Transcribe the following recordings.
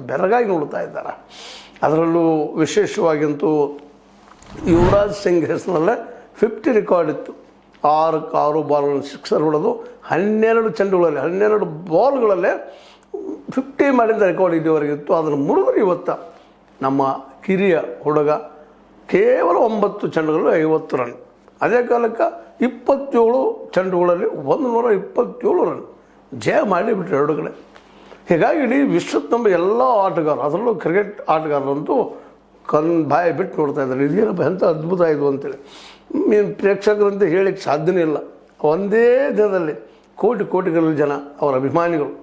ಬೆರಗಾಗಿ ನೋಡ್ತಾ ಇದ್ದಾರೆ. ಅದರಲ್ಲೂ ವಿಶೇಷವಾಗಿಂತೂ ಯುವರಾಜ್ ಸಿಂಗ್ ಹೆಸರಲ್ಲೇ 50 ರೆಕಾರ್ಡ್ ಇತ್ತು. 6 ಬಾಲ್ಗಳನ್ನು ಸಿಕ್ಸರ್ ಹೊಡೆದು 12 ಚೆಂಡುಗಳಲ್ಲಿ 12 ಬಾಲ್ಗಳಲ್ಲೇ 50 ಮಾಡಿದ ರೆಕಾರ್ಡ್ ಇಲ್ಲಿವರೆಗಿತ್ತು. ಅದನ್ನು ಮುರಿದ್ರೆ ಇವತ್ತು ನಮ್ಮ ಕಿರಿಯ ಹುಡುಗ ಕೇವಲ 9 ಚೆಂಡುಗಳು 50 ರನ್. ಅದೇ ಕಾಲಕ್ಕೆ 27 ಚೆಂಡುಗಳಲ್ಲಿ 127 ರನ್ ಜಯ ಮಾಡಿಬಿಟ್ರು 2 ಕಡೆ. ಹೀಗಾಗಿ ಇಡೀ ವಿಶ್ವದ ನಮ್ಮ ಎಲ್ಲ ಆಟಗಾರರು, ಅದರಲ್ಲೂ ಕ್ರಿಕೆಟ್ ಆಟಗಾರರಂತೂ ಬಾಯಿ ಬಿಟ್ಟು ನೋಡ್ತಾ ಇದ್ದಾರೆ, ಇದೇನಪ್ಪ ಎಂಥ ಅದ್ಭುತ ಇದು ಅಂತೇಳಿ. ಪ್ರೇಕ್ಷಕರಂತ ಹೇಳಿಕ್ಕೆ ಸಾಧ್ಯನೇ ಇಲ್ಲ. ಒಂದೇ ದಿನದಲ್ಲಿ ಕೋಟಿಗಟ್ಟಲೆ ಜನ ಅವರ ಅಭಿಮಾನಿಗಳು.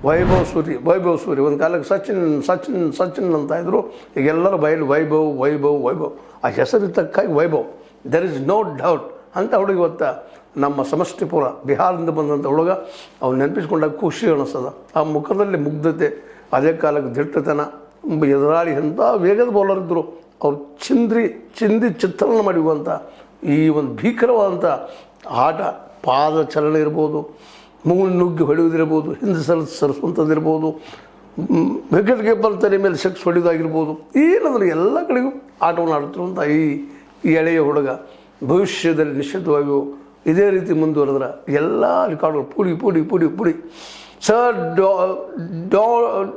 ವೈಭವ್ ಸೂರಿ ಒಂದು ಕಾಲಕ್ಕೆ ಸಚಿನ್ ಅಂತ ಇದ್ದರು. ಈಗ ಎಲ್ಲರ ಬಯಲು ವೈಭವ್ ಆ ಹೆಸರು ತಕ್ಕಾಗಿ Vaibhav, there is no doubt ಅಂತ ಹುಡುಗ ಇವತ್ತು ನಮ್ಮ ಸಮಷ್ಟಿಪುರ ಬಿಹಾರದಿಂದ ಬಂದಂಥ ಹುಡುಗ ಅವ್ನು ನೆನಪಿಸ್ಕೊಂಡಾಗ ಖುಷಿ ಅನ್ನಿಸ್ತದ. ಆ ಮುಖದಲ್ಲಿ ಮುಗ್ಧತೆ, ಅದೇ ಕಾಲಕ್ಕೆ ದಿಟ್ಟತನ, ಎದುರಾಳಿ ಎಂಥ ವೇಗದ ಬೌಲರ್ ಇದ್ದರು. ಅವ್ರು ಚಿಂದಿ ಚಿತ್ರಣ ಮಾಡುವಂಥ ಈ ಒಂದು ಭೀಕರವಾದಂಥ ಆಟ, ಪಾದ ಚಲನೆ ಇರ್ಬೋದು, ನುಗ್ಗಿ ಹೊಡೆಯೋದಿರ್ಬೋದು, ಹಿಂದೆ ಸರಿಸುವಂಥದ್ದಿರ್ಬೋದು, ವಿಕೆಟ್ ಕೀಪರ್ ತಲೆ ಮೇಲೆ ಸಿಕ್ಸ್ ಹೊಡೆಯೋದಾಗಿರ್ಬೋದು, ಏನಂದ್ರೆ ಎಲ್ಲ ಕಡೆಗೂ ಆಟವನ್ನು ಆಡುತ್ತಿರುವಂಥ ಈ ಎಳೆಯ ಹುಡುಗ ಭವಿಷ್ಯದಲ್ಲಿ ನಿಶ್ಚಿತವಾಗಿಯೂ ಇದೇ ರೀತಿ ಮುಂದುವರೆದ್ರೆ ಎಲ್ಲ ರೆಕಾರ್ಡ್ಗಳು ಪುಡಿ ಸರ್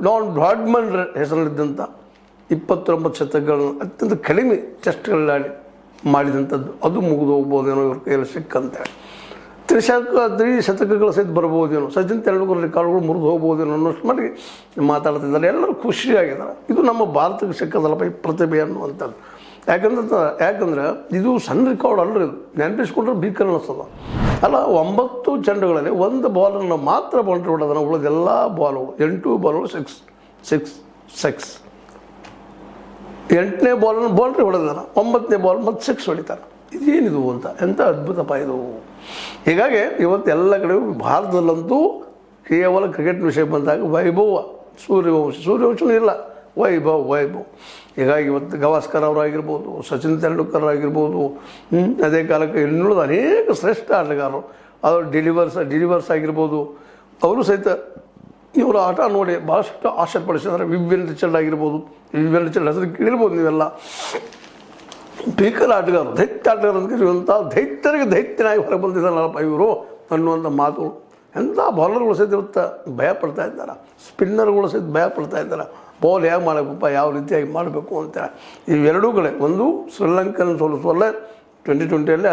ಡಾನ್ ಬ್ರಾಡ್ಮನ್ ಹೆಸರಲ್ಲಿದ್ದಂಥ 29 ಶತಕಗಳನ್ನು ಅತ್ಯಂತ ಕಡಿಮೆ ಟೆಸ್ಟ್ಗಳಾಡಿ ಮಾಡಿದಂಥದ್ದು ಅದು ಮುಗಿದು ಹೋಗ್ಬೋದೇನೋ ಇವ್ರ ಕೈಯಲ್ಲಿ ಸಿಕ್ಕಂತೇಳಿ. ಶತಕಗಳ ಸಹಿತ ಬರ್ಬೋದೇನೋ, ಸಚಿನ್ ತೆಂಡೂಲ್ಕರ್ ರೆಕಾರ್ಡ್ಗಳು ಮುರಿದು ಹೋಗ್ಬೋದೇನೋ ಅನ್ನೋಷ್ಟು ಮಟ್ಟಿಗೆ ಮಾತಾಡ್ತಿದ್ದಾರೆ. ಎಲ್ಲರೂ ಖುಷಿಯಾಗಿದ್ದಾರೆ. ಇದು ನಮ್ಮ ಭಾರತಕ್ಕೆ ಸಿಕ್ಕದಲ್ಲಪ್ಪ ಈ ಪ್ರತಿಭೆ ಅನ್ನುವಂಥದ್ದು. ಯಾಕಂದ್ರೆ ಇದು ಸಣ್ಣ ರೆಕಾರ್ಡ್ ಅಲ್ಲರಿ, ಇದು ನೆನಪಿಸ್ಕೊಂಡ್ರೆ ಭೀಕರ ಅನ್ನಿಸ್ತದ. ಅಲ್ಲ, 9 ಚೆಂಡುಗಳಲ್ಲಿ 1 ಬಾಲನ್ನು ಮಾತ್ರ ಬೌಂಡ್ರಿ ಹೊಡೆದನ, ಉಳಿದೆಲ್ಲ ಬಾಲ್ಗಳು 8 ಬಾಲ್ಗಳು ಸಿಕ್ಸ್ 8ನೇ ಬಾಲನ್ನು ಬೌಂಡ್ರಿ ಹೊಡೆದಾನ, 9ನೇ ಬಾಲ್ ಮತ್ತು 6 ಹೊಡಿತಾನೆ. ಇದೇನಿದು ಅಂತ, ಎಂಥ ಅದ್ಭುತಪ್ಪ ಇದು. ಹೀಗಾಗಿ ಇವತ್ತು ಎಲ್ಲ ಕಡೆ ಭಾರತದಲ್ಲಂತೂ ಕೇವಲ ಕ್ರಿಕೆಟ್ ವಿಷಯ ಬಂದಾಗ ವೈಭವ, ಸೂರ್ಯವಂಶನೂ ಇಲ್ಲ, ವೈಭವ್. ಹೀಗಾಗಿ ಇವತ್ತು ಗವಾಸ್ಕರ್ ಅವರಾಗಿರ್ಬೋದು, ಸಚಿನ್ ತೆಂಡೂಲ್ಕರ್ ಆಗಿರ್ಬೋದು, ಅದೇ ಕಾಲಕ್ಕೆ ಇನ್ನುಳಿದ ಅನೇಕ ಶ್ರೇಷ್ಠ ಆಟಗಾರರು, ಅವರು ಡಿಲಿವರ್ಸ್ ಆಗಿರ್ಬೋದು, ಅವರು ಸಹಿತ ಇವರ ಆಟ ನೋಡಿ ಭಾಳಷ್ಟು ಆಶ್ಚರ್ಯಪಡಿಸಿದ್ದಾರೆ. ವಿವಿಯನ್ ರಿಚರ್ಡ್ ಆಗಿರ್ಬೋದು, ವಿವಿಯನ್ ರಿಚರ್ಡ್ ಹೆಸರು ಕೇಳಿರ್ಬೋದು ನೀವೆಲ್ಲ. ಭೀಕರ ಆಟಗಾರರು, ದೈತ್ಯ ಆಟಗಾರ ಅಂತ ಕರೆಯುವಂಥ ದೈತ್ಯರಿಗೆ ದೈತ್ಯನಾಗಿ ಹೊರಗೆ ಬಂದಿದ್ದಾರಲ್ಲಪ್ಪ ಇವರು ಅನ್ನುವಂಥ ಮಾತುಗಳು. ಎಂಥ ಬಾಲರ್ಗಳು ಸಹಿತ ಇವತ್ತು ಭಯಪಡ್ತಾ ಇದ್ದಾರೆ, ಸ್ಪಿನ್ನರ್ಗಳು ಸಹಿತ ಭಯಪಡ್ತಾ ಇದ್ದಾರೆ. ಬಾಲ್ ಹೇಗೆ ಮಾಡಬೇಕಪ್ಪ, ಯಾವ ರೀತಿಯಾಗಿ ಮಾಡಬೇಕು ಅಂತೇಳಿ. ಇವೆರಡೂ ಕಡೆ ಒಂದು ಶ್ರೀಲಂಕನ್ ಸೋಲಿಸುವಲ್ಲೇ 2020